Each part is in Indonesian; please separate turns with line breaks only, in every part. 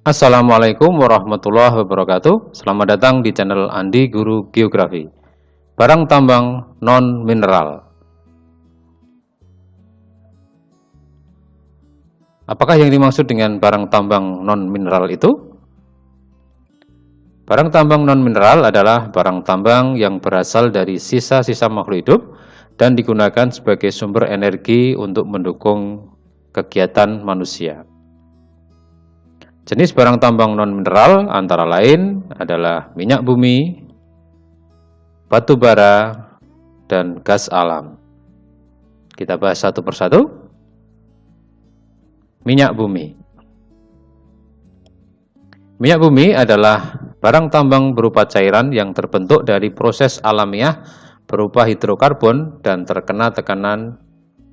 Assalamualaikum warahmatullahi wabarakatuh. Selamat datang di channel Andi Guru Geografi. Barang tambang non-mineral. Apakah yang dimaksud dengan barang tambang non-mineral itu? Barang tambang non-mineral adalah barang tambang yang berasal dari sisa-sisa makhluk hidup dan digunakan sebagai sumber energi untuk mendukung kegiatan manusia. Jenis barang tambang non-mineral antara lain adalah minyak bumi, batu bara, dan gas alam. Kita bahas satu persatu. Minyak bumi. Minyak bumi adalah barang tambang berupa cairan yang terbentuk dari proses alamiah berupa hidrokarbon dan terkena tekanan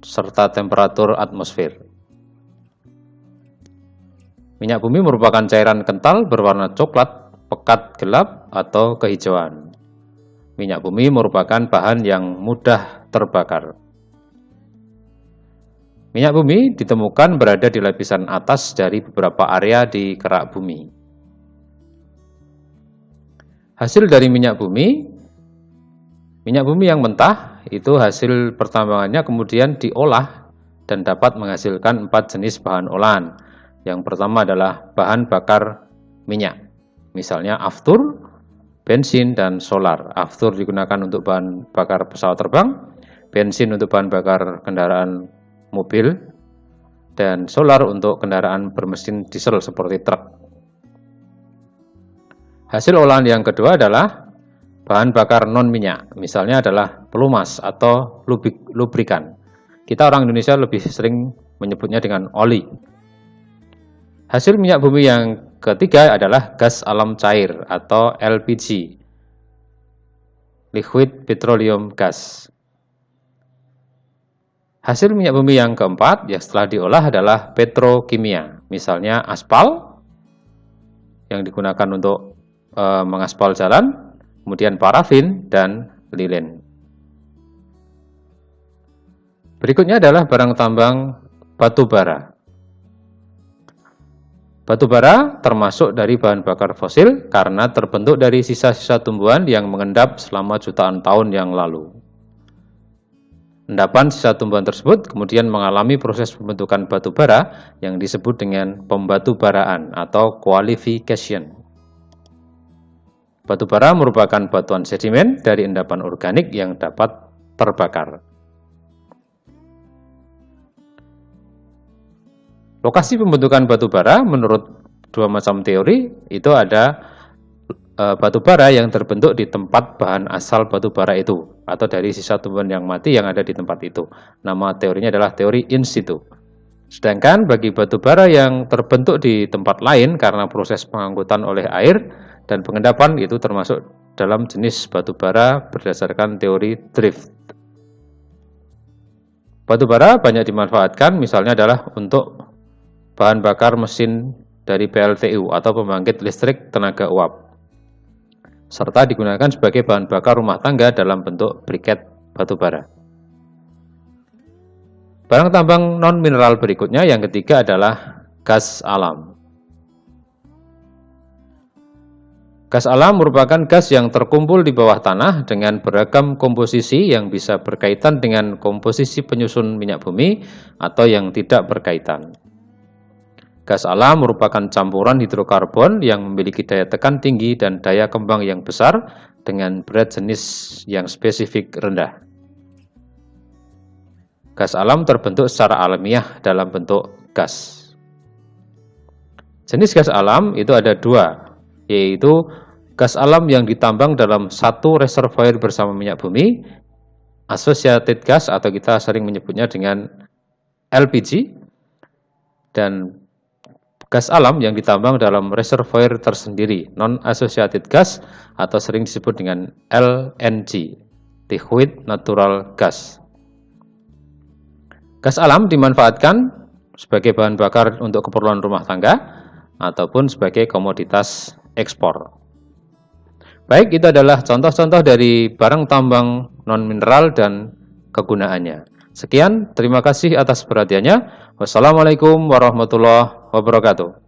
serta temperatur atmosfer. Minyak bumi merupakan cairan kental berwarna coklat, pekat gelap, atau kehijauan. Minyak bumi merupakan bahan yang mudah terbakar. Minyak bumi ditemukan berada di lapisan atas dari beberapa area di kerak bumi. Hasil dari minyak bumi yang mentah, itu hasil pertambangannya kemudian diolah dan dapat menghasilkan 4 jenis bahan olahan. Yang pertama adalah bahan bakar minyak, misalnya aftur, bensin, dan solar. Aftur digunakan untuk bahan bakar pesawat terbang, bensin untuk bahan bakar kendaraan mobil, dan solar untuk kendaraan bermesin diesel seperti truk. Hasil olahan yang kedua adalah bahan bakar non-minyak, misalnya adalah pelumas atau lubrikan. Kita orang Indonesia lebih sering menyebutnya dengan oli. Hasil minyak bumi yang ketiga adalah gas alam cair atau LPG, liquid petroleum gas. Hasil minyak bumi yang keempat yang setelah diolah adalah petrokimia, misalnya aspal yang digunakan untuk mengaspal jalan, kemudian parafin dan lilin. Berikutnya adalah barang tambang batu bara. Batu bara termasuk dari bahan bakar fosil karena terbentuk dari sisa-sisa tumbuhan yang mengendap selama jutaan tahun yang lalu. Endapan sisa tumbuhan tersebut kemudian mengalami proses pembentukan batu bara yang disebut dengan pembatu baraan atau qualification. Batu bara merupakan batuan sedimen dari endapan organik yang dapat terbakar. Lokasi pembentukan batu bara menurut dua macam teori itu ada batu bara yang terbentuk di tempat bahan asal batu bara itu atau dari sisa tumbuhan yang mati yang ada di tempat itu. Nama teorinya adalah teori in situ. Sedangkan bagi batu bara yang terbentuk di tempat lain karena proses pengangkutan oleh air dan pengendapan itu termasuk dalam jenis batu bara berdasarkan teori drift. Batu bara banyak dimanfaatkan misalnya adalah untuk bahan bakar mesin dari PLTU atau pembangkit listrik tenaga uap, serta digunakan sebagai bahan bakar rumah tangga dalam bentuk briket batu bara. Barang tambang non-mineral berikutnya yang ketiga adalah gas alam. Gas alam merupakan gas yang terkumpul di bawah tanah dengan beragam komposisi yang bisa berkaitan dengan komposisi penyusun minyak bumi atau yang tidak berkaitan. Gas alam merupakan campuran hidrokarbon yang memiliki daya tekan tinggi dan daya kembang yang besar dengan berat jenis yang spesifik rendah. Gas alam terbentuk secara alamiah dalam bentuk gas. Jenis gas alam itu ada dua, yaitu gas alam yang ditambang dalam satu reservoir bersama minyak bumi, associated gas atau kita sering menyebutnya dengan LPG, dan gas alam yang ditambang dalam reservoir tersendiri, non-associated gas atau sering disebut dengan LNG, liquid natural gas. Gas alam dimanfaatkan sebagai bahan bakar untuk keperluan rumah tangga ataupun sebagai komoditas ekspor. Baik, itu adalah contoh-contoh dari barang tambang non-mineral dan kegunaannya. Sekian, terima kasih atas perhatiannya. Wassalamualaikum warahmatullahi wabarakatuh.